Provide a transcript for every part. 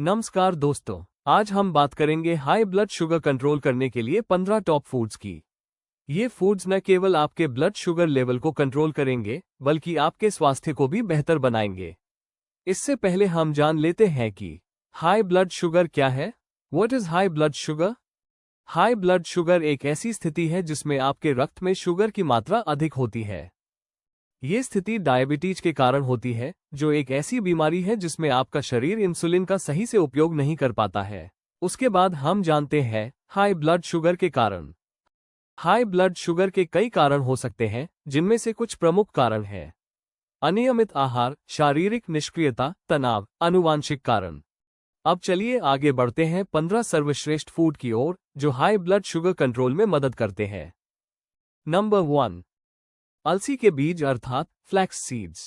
नमस्कार दोस्तों, आज हम बात करेंगे हाई ब्लड शुगर कंट्रोल करने के लिए 15 टॉप फूड्स की। ये फूड्स न केवल आपके ब्लड शुगर लेवल को कंट्रोल करेंगे बल्कि आपके स्वास्थ्य को भी बेहतर बनाएंगे। इससे पहले हम जान लेते हैं कि हाई ब्लड शुगर क्या है। What is high blood sugar? High blood sugar एक ऐसी स्थिति है जिसमें आपके रक्त में शुगर की मात्रा अधिक होती है। ये स्थिति डायबिटीज के कारण होती है, जो एक ऐसी बीमारी है जिसमें आपका शरीर इंसुलिन का सही से उपयोग नहीं कर पाता है। उसके बाद हम जानते हैं हाई ब्लड शुगर के कारण। हाई ब्लड शुगर के कई कारण हो सकते हैं, जिनमें से कुछ प्रमुख कारण हैं: अनियमित आहार, शारीरिक निष्क्रियता, तनाव, आनुवांशिक कारण। अब चलिए आगे बढ़ते हैं 15 सर्वश्रेष्ठ फूड की ओर जो हाई ब्लड शुगर कंट्रोल में मदद करते हैं। नंबर 1, अलसी के बीज अर्थात फ्लैक्स सीड्स।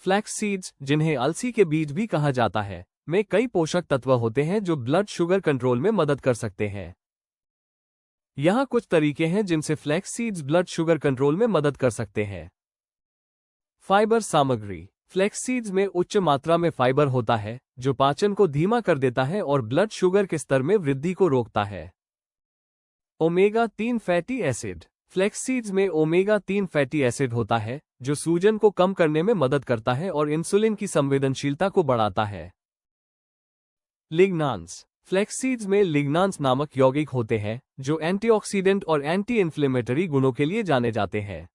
फ्लैक्स सीड्स, जिन्हें अलसी के बीज भी कहा जाता है, में कई पोषक तत्व होते हैं जो ब्लड शुगर कंट्रोल में मदद कर सकते हैं। यहाँ कुछ तरीके हैं जिनसे flax seeds blood sugar control में मदद कर सकते हैं। फाइबर सामग्री। फ्लैक्स सीड्स में उच्च मात्रा में फाइबर होता है जो पाचन को धीमा कर देता है और ब्लड शुगर के स्तर में वृद्धि को रोकता है। Omega 3 fatty acid. Flax seeds में ओमेगा 3 फैटी एसिड होता है जो सूजन को कम करने में मदद करता है और इंसुलिन की संवेदनशीलता को बढ़ाता है। लिग्नांस। फ्लैक्स सीड्स में लिग्नांस नामक यौगिक होते हैं जो एंटीऑक्सीडेंट और एंटी इन्फ्लेमेटरी गुणों के लिए जाने जाते हैं।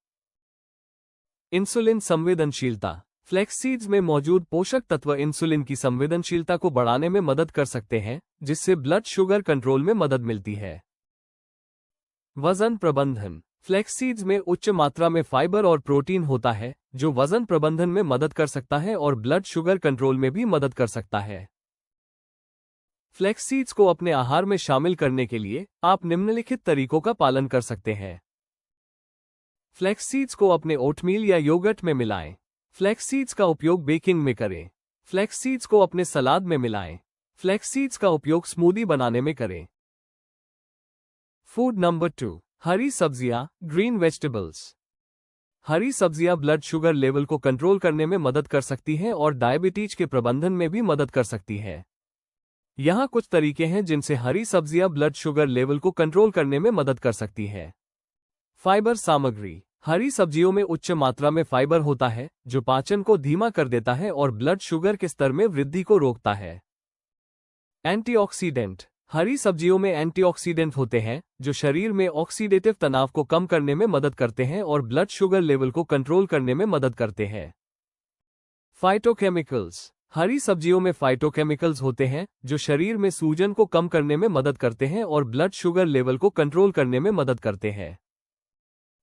इंसुलिन संवेदनशीलता। फ्लैक्स सीड्स में मौजूद पोषक तत्व इंसुलिन की संवेदनशीलता को बढ़ाने में मदद कर सकते हैं, जिससे ब्लड शुगर कंट्रोल में मदद मिलती है। वजन प्रबंधन। फ्लैक्स सीड्स में उच्च मात्रा में फाइबर और प्रोटीन होता है जो वजन प्रबंधन में मदद कर सकता है और ब्लड शुगर कंट्रोल में भी मदद कर सकता है। फ्लैक्स सीड्स को अपने आहार में शामिल करने के लिए आप निम्नलिखित तरीकों का पालन कर सकते हैं। फ्लैक्स सीड्स को अपने ओटमील या योगर्ट में मिलाएं। फ्लैक्स सीड्स का उपयोग बेकिंग में करें। फ्लैक्स सीड्स को अपने सलाद में मिलाएं। फ्लैक्स सीड्स का उपयोग स्मूदी बनाने में करें। फूड नंबर 2, हरी सब्जियां, ग्रीन वेजिटेबल्स। हरी सब्जियां ब्लड शुगर लेवल को कंट्रोल करने में मदद कर सकती हैं और डायबिटीज के प्रबंधन में भी मदद कर सकती हैं। यहाँ कुछ तरीके हैं जिनसे हरी सब्जियां ब्लड शुगर लेवल को कंट्रोल करने में मदद कर सकती हैं। फाइबर सामग्री। हरी सब्जियों में उच्च मात्रा में फाइबर होता है जो पाचन को धीमा कर देता है और ब्लड शुगर के स्तर में वृद्धि को रोकता है। एंटीऑक्सीडेंट। हरी सब्जियों में एंटीऑक्सीडेंट होते हैं जो शरीर में ऑक्सीडेटिव तनाव को कम करने में मदद करते हैं और ब्लड शुगर लेवल को कंट्रोल करने में मदद करते हैं। फाइटोकेमिकल्स। हरी सब्जियों में फाइटोकेमिकल्स होते हैं जो शरीर में सूजन को कम करने में मदद करते हैं और ब्लड शुगर लेवल को कंट्रोल करने में मदद करते हैं।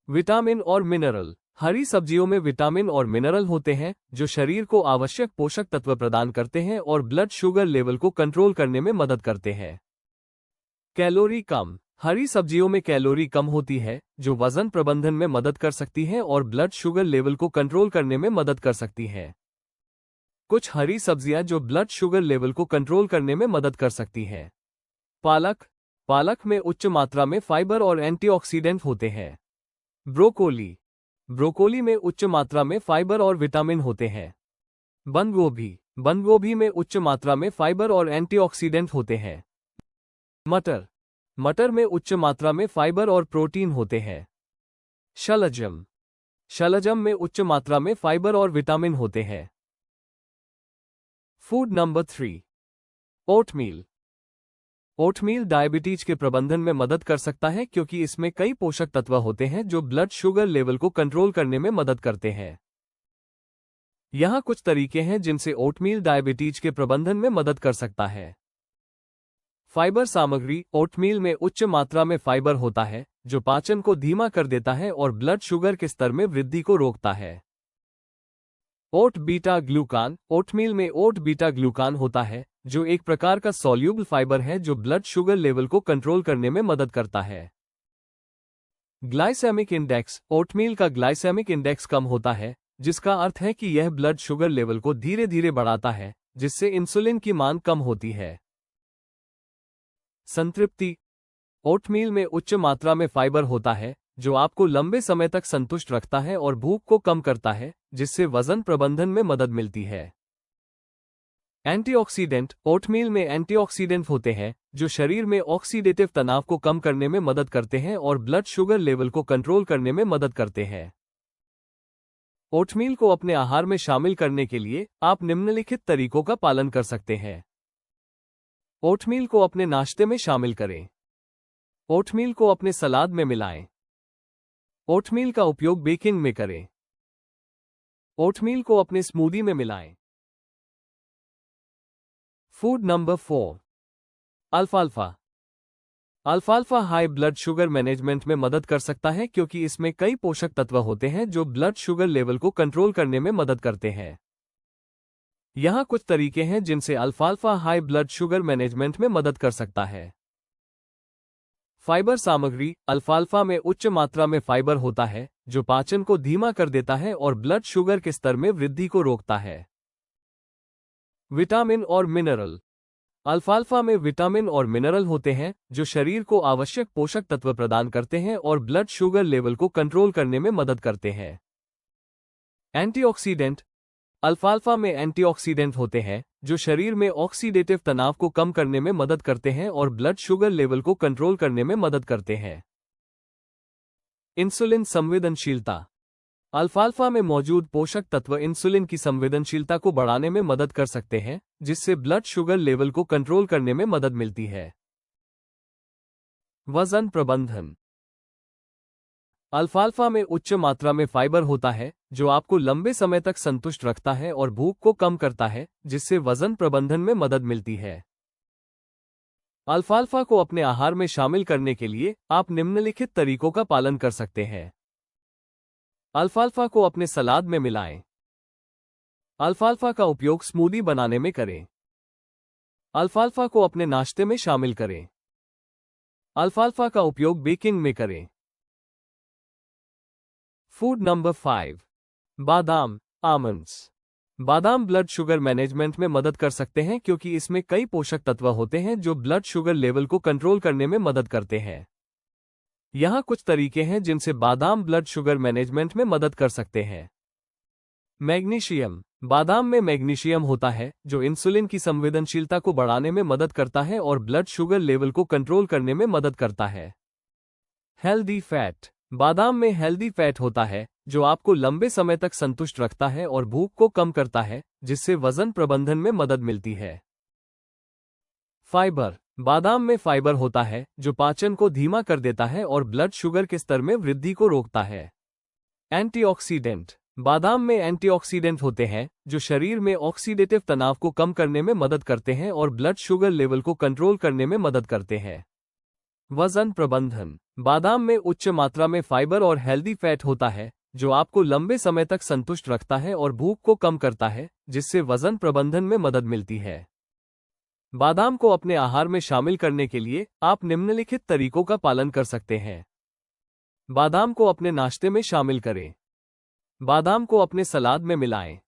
विटामिन और मिनरल। हरी सब्जियों में विटामिन और मिनरल होते हैं जो शरीर को आवश्यक पोषक तत्व प्रदान करते हैं और ब्लड शुगर लेवल को कंट्रोल करने में मदद करते हैं। कैलोरी कम। हरी सब्जियों में कैलोरी कम होती है जो वजन प्रबंधन में मदद कर सकती है और ब्लड शुगर लेवल को कंट्रोल करने में मदद कर सकती है। कुछ हरी सब्जियां जो ब्लड शुगर लेवल को कंट्रोल करने में मदद कर सकती हैं। पालक। पालक में उच्च मात्रा में फाइबर और एंटीऑक्सीडेंट होते हैं। ब्रोकोली। ब्रोकोली में उच्च मात्रा में फाइबर और विटामिन होते हैं। बंद गोभी। बंद गोभी में उच्च मात्रा में फाइबर और एंटीऑक्सीडेंट होते हैं। मटर। मटर में उच्च मात्रा में फाइबर और प्रोटीन होते हैं। शलजम। शलजम में उच्च मात्रा में फाइबर और विटामिन होते हैं। Food number 3, oatmeal. Oatmeal diabetes के प्रबंधन में मदद कर सकता है क्योंकि इसमें कई पोषक तत्व होते हैं जो ब्लड शुगर लेवल को कंट्रोल करने में मदद करते हैं। यहाँ कुछ तरीके हैं जिनसे ओटमील डायबिटीज के प्रबंधन में मदद कर सकता है। फाइबर सामग्री। ओटमील में उच्च मात्रा में फाइबर होता है जो पाचन को धीमा कर देता है और ब्लड शुगर के स्तर में वृद्धि को रोकता है। ओट बीटा ग्लूकान। ओटमील में ओट बीटा ग्लूकान होता है जो एक प्रकार का सॉल्यूबल फाइबर है जो ब्लड शुगर लेवल को कंट्रोल करने में मदद करता है। Glycaemic index. ओटमील का ग्लाइसेमिक इंडेक्स कम होता है जिसका अर्थ है कि यह ब्लड शुगर लेवल को धीरे धीरे बढ़ाता है, जिससे इंसुलिन की मांग कम होती है। संतृप्ति। ओटमील में उच्च मात्रा में फाइबर होता है जो आपको लंबे समय तक संतुष्ट रखता है और भूख को कम करता है, जिससे वजन प्रबंधन में मदद मिलती है। एंटीऑक्सीडेंट। ओटमील में एंटीऑक्सीडेंट होते हैं जो शरीर में ऑक्सीडेटिव तनाव को कम करने में मदद करते हैं और ब्लड शुगर लेवल को कंट्रोल करने में मदद करते हैं। ओटमील को अपने आहार में शामिल करने के लिए आप निम्नलिखित तरीकों का पालन कर सकते हैं। ओटमील को अपने नाश्ते में शामिल करें। ओटमील को अपने सलाद में मिलाएं। ओटमील का उपयोग बेकिंग में करें। ओटमील को अपने स्मूदी में मिलाएं। Food number 4, अल्फाल्फा। अल्फाल्फा high blood sugar management में मदद कर सकता है क्योंकि इसमें कई पोषक तत्व होते हैं जो ब्लड शुगर लेवल को कंट्रोल करने में मदद करते हैं। यहां कुछ तरीके हैं जिनसे अल्फाल्फा हाई ब्लड शुगर मैनेजमेंट में मदद कर सकता है। फाइबर सामग्री। अल्फाल्फा में उच्च मात्रा में फाइबर होता है जो पाचन को धीमा कर देता है और ब्लड शुगर के स्तर में वृद्धि को रोकता है। विटामिन और मिनरल। अल्फाल्फा में विटामिन और मिनरल होते हैं जो शरीर को आवश्यक पोषक तत्व प्रदान करते हैं और ब्लड शुगर लेवल को कंट्रोल करने में मदद करते हैं। एंटीऑक्सीडेंट। अल्फाल्फा में एंटीऑक्सीडेंट होते हैं जो शरीर में ऑक्सीडेटिव तनाव को कम करने में मदद करते हैं और ब्लड शुगर लेवल को कंट्रोल करने में मदद करते हैं। इंसुलिन संवेदनशीलता। अल्फाल्फा में मौजूद पोषक तत्व इंसुलिन की संवेदनशीलता को बढ़ाने में मदद कर सकते हैं जिससे ब्लड शुगर लेवल को कंट्रोल करने में मदद मिलती है। वजन प्रबंधन। अल्फाल्फा में उच्च मात्रा में फाइबर होता है जो आपको लंबे समय तक संतुष्ट रखता है और भूख को कम करता है जिससे वजन प्रबंधन में मदद मिलती है। अल्फाल्फा को अपने आहार में शामिल करने के लिए आप निम्नलिखित तरीकों का पालन कर सकते हैं। अल्फाल्फा को अपने सलाद में मिलाएं। अल्फाल्फा का उपयोग स्मूदी बनाने में करें। अल्फाल्फा को अपने नाश्ते में शामिल करें। अल्फाल्फा का उपयोग बेकिंग में करें। फूड नंबर 5, बादाम, आमंड्स। बादाम ब्लड शुगर मैनेजमेंट में मदद कर सकते हैं क्योंकि इसमें कई पोषक तत्व होते हैं जो ब्लड शुगर लेवल को कंट्रोल करने में मदद करते हैं। यहां कुछ तरीके हैं जिनसे बादाम ब्लड शुगर मैनेजमेंट में मदद कर सकते हैं। मैग्नीशियम। बादाम में मैग्नीशियम होता है जो इंसुलिन की संवेदनशीलता को बढ़ाने में मदद करता है और ब्लड शुगर लेवल को कंट्रोल करने में मदद करता है। Healthy fat. बादाम में हेल्दी फैट होता है जो आपको लंबे समय तक संतुष्ट रखता है और भूख को कम करता है जिससे वजन प्रबंधन में मदद मिलती है। फाइबर। बादाम में फाइबर होता है जो पाचन को धीमा कर देता है और ब्लड शुगर के स्तर में वृद्धि को रोकता है। एंटीऑक्सीडेंट। बादाम में एंटीऑक्सीडेंट होते हैं जो शरीर में ऑक्सीडेटिव तनाव को कम करने में मदद करते हैं और ब्लड शुगर लेवल को कंट्रोल करने में मदद करते हैं। वजन प्रबंधन। बादाम में उच्च मात्रा में फाइबर और हेल्दी फैट होता है जो आपको लंबे समय तक संतुष्ट रखता है और भूख को कम करता है जिससे वजन प्रबंधन में मदद मिलती है। बादाम को अपने आहार में शामिल करने के लिए आप निम्नलिखित तरीकों का पालन कर सकते हैं। बादाम को अपने नाश्ते में शामिल करें। बादाम को अपने सलाद में मिलाएं।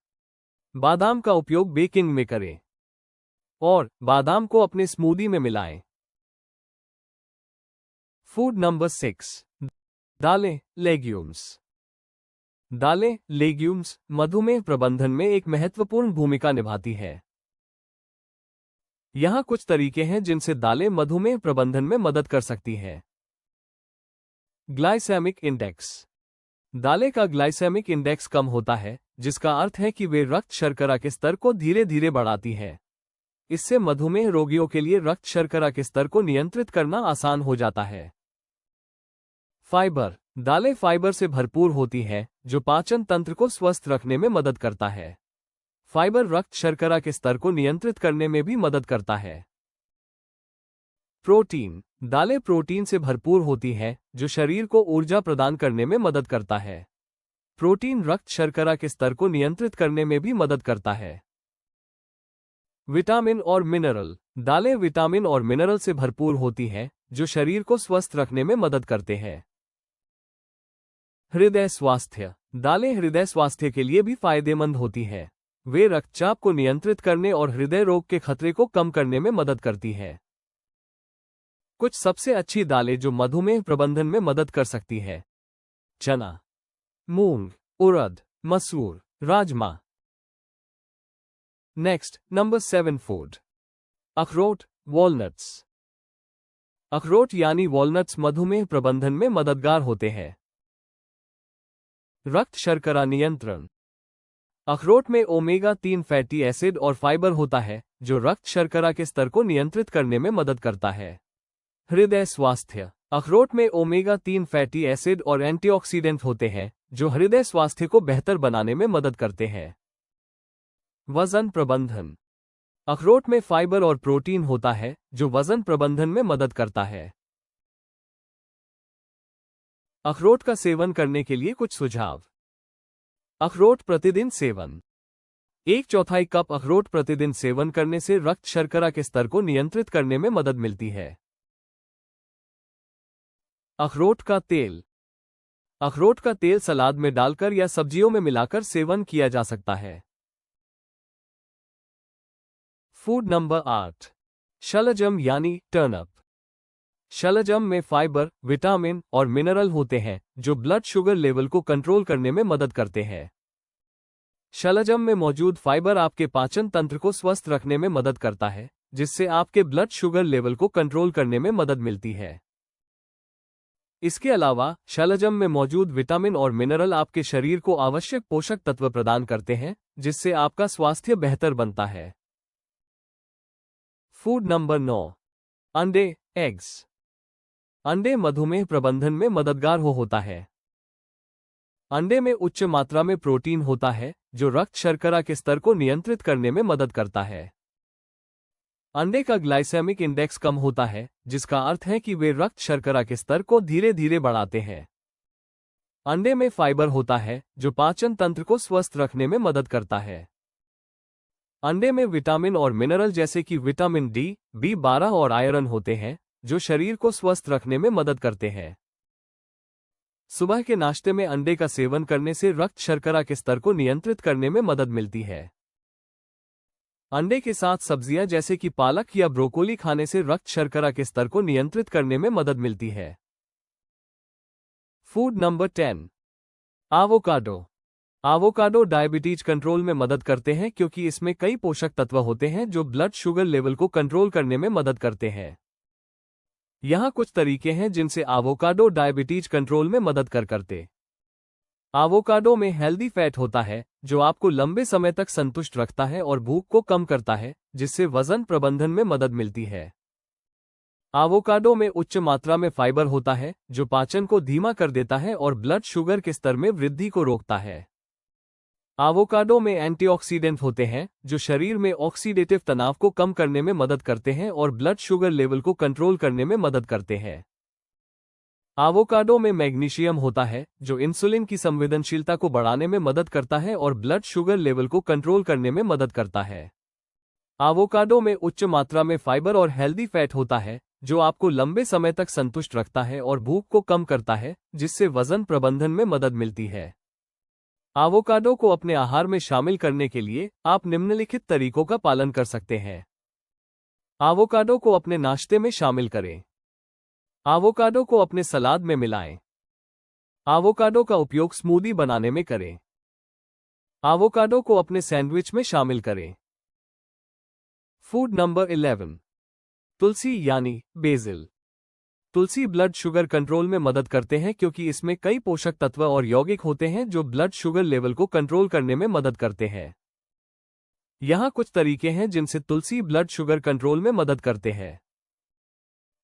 बादाम का उपयोग बेकिंग में करें और बादाम को अपने स्मूदी में मिलाएं। फूड नंबर 6, दालें, लेग्यूम्स। दालें, लेग्यूम्स मधुमेह प्रबंधन में एक महत्वपूर्ण भूमिका निभाती है। यहां कुछ तरीके हैं जिनसे दालें मधुमेह प्रबंधन में मदद कर सकती हैं। Glycaemic index. दालें का ग्लाइसेमिक इंडेक्स कम होता है जिसका अर्थ है कि वे रक्त शर्करा के स्तर को धीरे धीरे बढ़ाती हैं। इससे मधुमेह रोगियों के लिए रक्त शर्करा के स्तर को नियंत्रित करना आसान हो जाता है। फाइबर। दालें फाइबर से भरपूर होती हैं जो पाचन तंत्र को स्वस्थ रखने में मदद करता है। फाइबर रक्त शर्करा के स्तर को नियंत्रित करने में भी मदद करता है। प्रोटीन। दालें प्रोटीन से भरपूर होती हैं जो शरीर को ऊर्जा प्रदान करने में मदद करता है। प्रोटीन रक्त शर्करा के स्तर को नियंत्रित करने में भी मदद करता है। विटामिन और मिनरल। दालें विटामिन और मिनरल से भरपूर होती हैं जो शरीर को स्वस्थ रखने में मदद करते हैं। हृदय स्वास्थ्य। दालें हृदय स्वास्थ्य के लिए भी फायदेमंद होती हैं। वे रक्तचाप को नियंत्रित करने और हृदय रोग के खतरे को कम करने में मदद करती हैं। कुछ सबसे अच्छी दालें जो मधुमेह प्रबंधन में मदद कर सकती है। चना, मूंग, उड़द, मसूर, राजमा। Next, number 7 food. अखरोट, वॉलनट्स। अखरोट यानी वॉलनट्स मधुमेह प्रबंधन में मददगार होते हैं। रक्त शर्करा नियंत्रण। अखरोट में ओमेगा 3 फैटी एसिड और फाइबर होता है जो रक्त शर्करा के स्तर को नियंत्रित करने में मदद करता है। हृदय स्वास्थ्य। अखरोट में ओमेगा 3 फैटी एसिड और एंटीऑक्सीडेंट होते हैं जो हृदय स्वास्थ्य को बेहतर बनाने में मदद करते हैं। वजन प्रबंधन। अखरोट में फाइबर और प्रोटीन होता है जो वजन प्रबंधन में मदद करता है। अखरोट का सेवन करने के लिए कुछ सुझाव। अखरोट प्रतिदिन सेवन। 1/4 कप अखरोट प्रतिदिन सेवन करने से रक्त शर्करा के स्तर को नियंत्रित करने में मदद मिलती है। अखरोट का तेल। अखरोट का तेल सलाद में डालकर या सब्जियों में मिलाकर सेवन किया जा सकता है। Food number 8। शलजम यानी टर्नअप। शलजम में फाइबर, विटामिन और मिनरल होते हैं जो ब्लड शुगर लेवल को कंट्रोल करने में मदद करते हैं। शलजम में मौजूद फाइबर आपके पाचन तंत्र को स्वस्थ रखने में मदद करता है, जिससे आपके ब्लड शुगर लेवल को कंट्रोल करने में मदद मिलती है। इसके अलावा शलजम में मौजूद विटामिन और मिनरल आपके शरीर को आवश्यक पोषक तत्व प्रदान करते हैं, जिससे आपका स्वास्थ्य बेहतर बनता है। Food number 9। अंडे, एग्स। अंडे मधुमेह प्रबंधन में मददगार होता है। अंडे में उच्च मात्रा में प्रोटीन होता है जो रक्त शर्करा के स्तर को नियंत्रित करने में मदद करता है। अंडे का ग्लाइसेमिक इंडेक्स कम होता है, जिसका अर्थ है कि वे रक्त शर्करा के स्तर को धीरे धीरे बढ़ाते हैं। अंडे में फाइबर होता है जो पाचन तंत्र को स्वस्थ रखने में मदद करता है। अंडे में विटामिन और मिनरल जैसे कि विटामिन डी, B12 और आयरन होते हैं जो शरीर को स्वस्थ रखने में मदद करते हैं। सुबह के नाश्ते में अंडे का सेवन करने से रक्त शर्करा के स्तर को नियंत्रित करने में मदद मिलती है। अंडे के साथ सब्जियां जैसे कि पालक या ब्रोकोली खाने से रक्त शर्करा के स्तर को नियंत्रित करने में मदद मिलती है। Food number 10। Avocado. Avocado diabetes control में मदद करते हैं क्योंकि इसमें कई पोषक तत्व होते हैं जो ब्लड शुगर लेवल को कंट्रोल करने में मदद करते हैं। यहाँ कुछ तरीके हैं जिनसे एवोकाडो डायबिटीज कंट्रोल में मदद करते। एवोकाडो में हेल्दी फैट होता है जो आपको लंबे समय तक संतुष्ट रखता है और भूख को कम करता है, जिससे वजन प्रबंधन में मदद मिलती है। एवोकाडो में उच्च मात्रा में फाइबर होता है जो पाचन को धीमा कर देता है और ब्लड शुगर के स्तर में वृद्धि को रोकता है। एवोकाडो में एंटीऑक्सीडेंट होते हैं जो शरीर में ऑक्सीडेटिव तनाव को कम करने में मदद करते हैं और ब्लड शुगर लेवल को कंट्रोल करने में मदद करते हैं। एवोकाडो में मैग्नीशियम होता है जो इंसुलिन की संवेदनशीलता को बढ़ाने में मदद करता है और ब्लड शुगर लेवल को कंट्रोल करने में मदद करता है। एवोकाडो में उच्च मात्रा में फाइबर और हेल्दी फैट होता है जो आपको लंबे समय तक संतुष्ट रखता है और भूख को कम करता है, जिससे वजन प्रबंधन में मदद मिलती है। एवोकाडो को अपने आहार में शामिल करने के लिए आप निम्नलिखित तरीकों का पालन कर सकते हैं। एवोकाडो को अपने नाश्ते में शामिल करें। एवोकाडो को अपने सलाद में मिलाएं। एवोकाडो का उपयोग स्मूदी बनाने में करें। एवोकाडो को अपने सैंडविच में शामिल करें। Food number 11। तुलसी यानी बेसिल। तुलसी ब्लड शुगर कंट्रोल में मदद करते हैं क्योंकि इसमें कई पोषक तत्व और यौगिक होते हैं जो ब्लड शुगर लेवल को कंट्रोल करने में मदद करते हैं। यहाँ कुछ तरीके हैं जिनसे तुलसी ब्लड शुगर कंट्रोल में मदद करते हैं।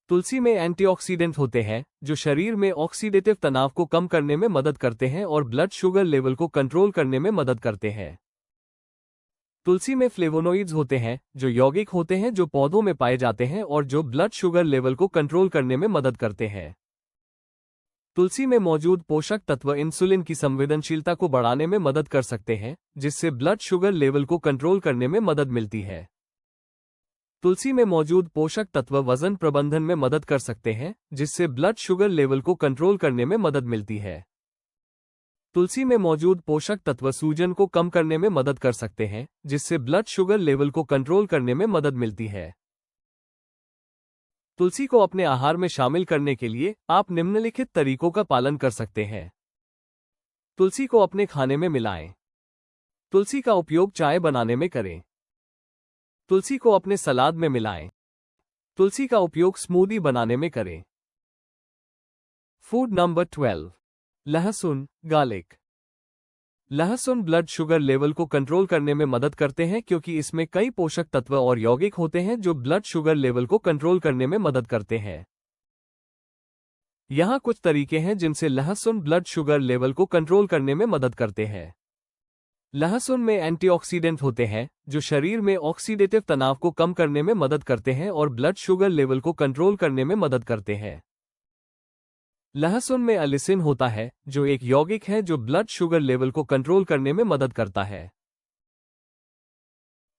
तुलसी में एंटीऑक्सीडेंट होते हैं जो शरीर में ऑक्सीडेटिव तनाव को कम करने में मदद करते हैं और ब्लड शुगर लेवल को कंट्रोल करने में मदद करते हैं। तुलसी में फ्लेवोनोइड्स होते हैं जो यौगिक होते हैं जो पौधों में पाए जाते हैं और जो ब्लड शुगर लेवल को कंट्रोल करने में मदद करते हैं। तुलसी में मौजूद पोषक तत्व इंसुलिन की संवेदनशीलता को बढ़ाने में मदद कर सकते हैं, जिससे ब्लड शुगर लेवल को कंट्रोल करने में मदद मिलती है। तुलसी में मौजूद पोषक तत्व वजन प्रबंधन में मदद कर सकते हैं, जिससे ब्लड शुगर लेवल को कंट्रोल करने में मदद मिलती है। तुलसी में मौजूद पोषक तत्व सूजन को कम करने में मदद कर सकते हैं, जिससे ब्लड शुगर लेवल को कंट्रोल करने में मदद मिलती है। तुलसी को अपने आहार में शामिल करने के लिए आप निम्नलिखित तरीकों का पालन कर सकते हैं। तुलसी को अपने खाने में मिलाएं। तुलसी का उपयोग चाय बनाने में करें। तुलसी को अपने सलाद में मिलाएं। तुलसी का उपयोग स्मूदी बनाने में करें। फूड नंबर 12, लहसुन, गार्लिक। लहसुन ब्लड शुगर लेवल को कंट्रोल करने में मदद करते हैं क्योंकि इसमें कई पोषक तत्व और यौगिक होते हैं जो ब्लड शुगर लेवल को कंट्रोल करने में मदद करते हैं। यहाँ कुछ तरीके हैं जिनसे लहसुन ब्लड शुगर लेवल को कंट्रोल करने में मदद करते हैं। लहसुन में एंटीऑक्सीडेंट होते हैं जो शरीर में ऑक्सीडेटिव तनाव को कम करने में मदद करते हैं और ब्लड शुगर लेवल को कंट्रोल करने में मदद करते हैं। लहसुन में अलिसिन होता है जो एक यौगिक है जो ब्लड शुगर लेवल को कंट्रोल करने में मदद करता है।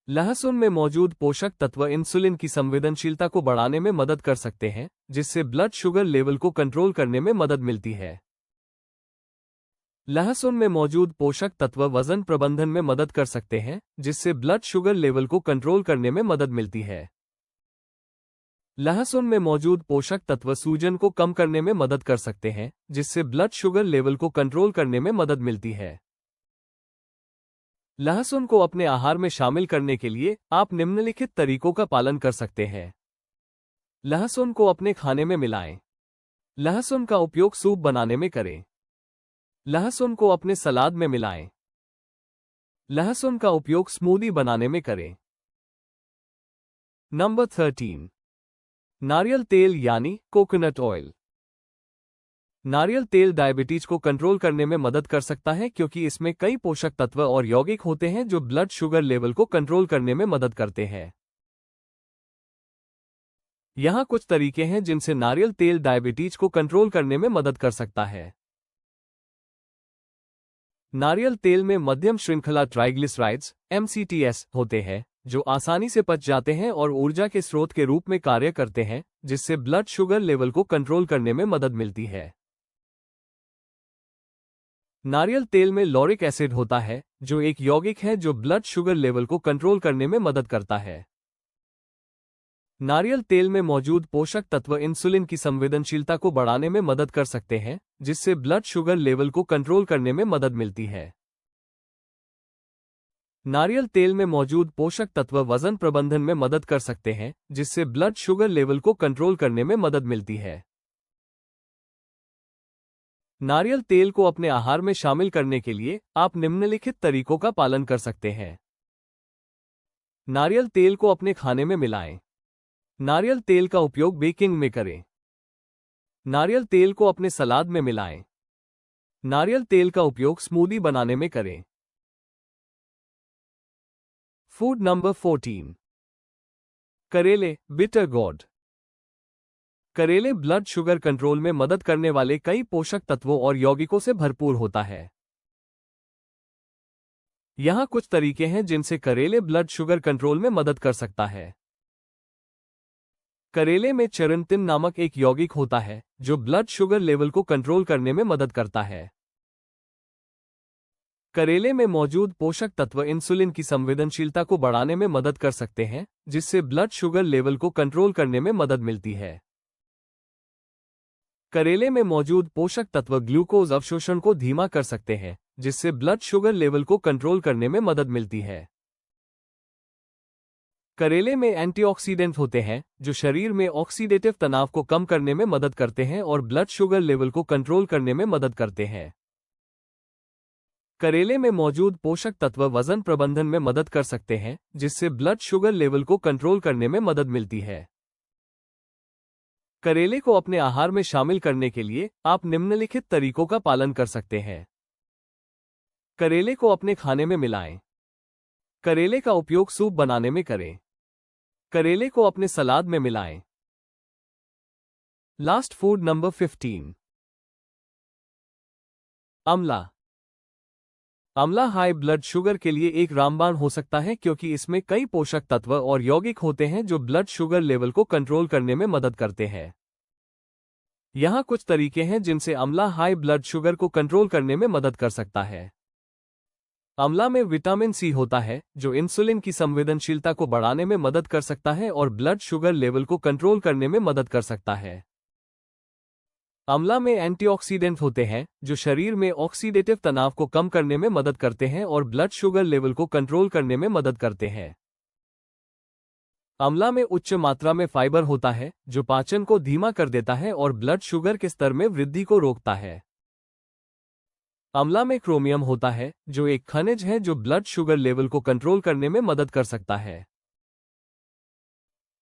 लहसुन में मौजूद पोषक तत्व इंसुलिन की संवेदनशीलता को बढ़ाने में मदद कर सकते हैं, जिससे ब्लड शुगर लेवल को कंट्रोल करने में मदद मिलती है। लहसुन में मौजूद पोषक तत्व वजन प्रबंधन में मदद कर सकते हैं, जिससे ब्लड शुगर लेवल को कंट्रोल करने में मदद मिलती है। लहसुन में मौजूद पोषक तत्व सूजन को कम करने में मदद कर सकते हैं, जिससे ब्लड शुगर लेवल को कंट्रोल करने में मदद मिलती है। लहसुन को अपने आहार में शामिल करने के लिए आप निम्नलिखित तरीकों का पालन कर सकते हैं। लहसुन को अपने खाने में मिलाएं। लहसुन का उपयोग सूप बनाने में करें। लहसुन को अपने सलाद में मिलाएं। लहसुन का उपयोग स्मूदी बनाने में करें। नंबर 13, नारियल तेल यानी कोकोनट ऑयल। नारियल तेल डायबिटीज को कंट्रोल करने में मदद कर सकता है क्योंकि इसमें कई पोषक तत्व और यौगिक होते हैं जो ब्लड शुगर लेवल को कंट्रोल करने में मदद करते हैं। यहाँ कुछ तरीके हैं जिनसे नारियल तेल डायबिटीज को कंट्रोल करने में मदद कर सकता है। नारियल तेल में मध्यम श्रृंखला ट्राइग्लिसराइड्स (MCTs) होते हैं जो आसानी से पच जाते हैं और ऊर्जा के स्रोत के रूप में कार्य करते हैं, जिससे ब्लड शुगर लेवल को कंट्रोल करने में मदद मिलती है। नारियल तेल में लॉरिक एसिड होता है जो एक यौगिक है जो ब्लड शुगर लेवल को कंट्रोल करने में मदद करता है। नारियल तेल में मौजूद पोषक तत्व इंसुलिन की संवेदनशीलता को बढ़ाने में मदद कर सकते हैं, जिससे ब्लड शुगर लेवल को कंट्रोल करने में मदद मिलती है। नारियल तेल में मौजूद पोषक तत्व वजन प्रबंधन में मदद कर सकते हैं, जिससे ब्लड शुगर लेवल को कंट्रोल करने में मदद मिलती है। नारियल तेल को अपने आहार में शामिल करने के लिए आप निम्नलिखित तरीकों का पालन कर सकते हैं। नारियल तेल को अपने खाने में मिलाएं। नारियल तेल का उपयोग बेकिंग में करें। नारियल तेल को अपने सलाद में मिलाएं। नारियल तेल का उपयोग स्मूदी बनाने में करें। फूड नंबर 14, करेले, बिटर गोर्ड। करेले ब्लड शुगर कंट्रोल में मदद करने वाले कई पोषक तत्वों और यौगिकों से भरपूर होता है। यहाँ कुछ तरीके हैं जिनसे करेले ब्लड शुगर कंट्रोल में मदद कर सकता है। करेले में चेरेंटिन नामक एक यौगिक होता है जो ब्लड शुगर लेवल को कंट्रोल करने में मदद करता है। करेले में मौजूद पोषक तत्व इंसुलिन की संवेदनशीलता को बढ़ाने में मदद कर सकते हैं, जिससे ब्लड शुगर लेवल को कंट्रोल करने में मदद मिलती है। करेले में मौजूद पोषक तत्व ग्लूकोज अवशोषण को धीमा कर सकते हैं, जिससे ब्लड शुगर लेवल को कंट्रोल करने में मदद मिलती है। करेले में एंटीऑक्सीडेंट होते हैं जो शरीर में ऑक्सीडेटिव तनाव को कम करने में मदद करते हैं और ब्लड शुगर लेवल को कंट्रोल करने में मदद करते हैं। करेले में मौजूद पोषक तत्व वजन प्रबंधन में मदद कर सकते हैं, जिससे ब्लड शुगर लेवल को कंट्रोल करने में मदद मिलती है। करेले को अपने आहार में शामिल करने के लिए आप निम्नलिखित तरीकों का पालन कर सकते हैं। करेले को अपने खाने में मिलाएं। करेले का उपयोग सूप बनाने में करें। करेले को अपने सलाद में मिलाएं। लास्ट फूड नंबर 15, आंवला। आंवला हाई ब्लड शुगर के लिए एक रामबाण हो सकता है क्योंकि इसमें कई पोषक तत्व और यौगिक होते हैं जो ब्लड शुगर लेवल को कंट्रोल करने में मदद करते हैं। यहाँ कुछ तरीके हैं जिनसे आंवला हाई ब्लड शुगर को कंट्रोल करने में मदद कर सकता है। आंवला में विटामिन सी होता है जो इंसुलिन की संवेदनशीलता को बढ़ाने में मदद कर सकता है और ब्लड शुगर लेवल को कंट्रोल करने में मदद कर सकता है। आंवला में एंटीऑक्सीडेंट होते हैं जो शरीर में ऑक्सीडेटिव तनाव को कम करने में मदद करते हैं और ब्लड शुगर लेवल को कंट्रोल करने में मदद करते हैं। आंवला में उच्च मात्रा में फाइबर होता है जो पाचन को धीमा कर देता है और ब्लड शुगर के स्तर में वृद्धि को रोकता है। आंवला में क्रोमियम होता है जो एक खनिज है जो ब्लड शुगर लेवल को कंट्रोल करने में मदद कर सकता है।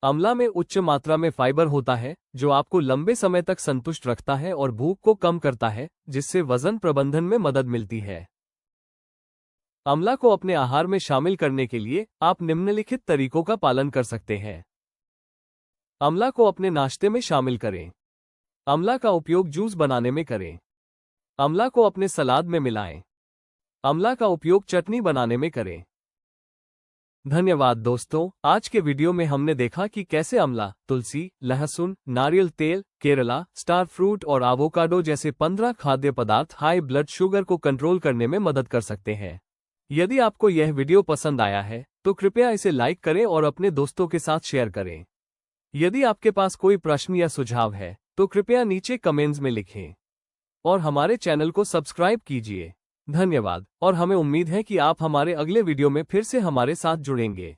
आंवला में उच्च मात्रा में फाइबर होता है जो आपको लंबे समय तक संतुष्ट रखता है और भूख को कम करता है, जिससे वजन प्रबंधन में मदद मिलती है। आंवला को अपने आहार में शामिल करने के लिए आप निम्नलिखित तरीकों का पालन कर सकते हैं। आंवला को अपने नाश्ते में शामिल करें। आंवला का उपयोग जूस बनाने में करें। आंवला को अपने सलाद में मिलाएं। आंवला का उपयोग चटनी बनाने में करें। धन्यवाद दोस्तों, आज के वीडियो में हमने देखा कि कैसे आंवला, तुलसी, लहसुन, नारियल तेल, केरला, स्टार फ्रूट और एवोकाडो जैसे 15 खाद्य पदार्थ हाई ब्लड शुगर को कंट्रोल करने में मदद कर सकते हैं। यदि आपको यह वीडियो पसंद आया है तो कृपया इसे लाइक करें और अपने दोस्तों के साथ शेयर करें। यदि आपके पास कोई प्रश्न या सुझाव है तो कृपया नीचे कमेंट्स में लिखें और हमारे चैनल को सब्सक्राइब कीजिए। धन्यवाद और हमें उम्मीद है कि आप हमारे अगले वीडियो में फिर से हमारे साथ जुड़ेंगे।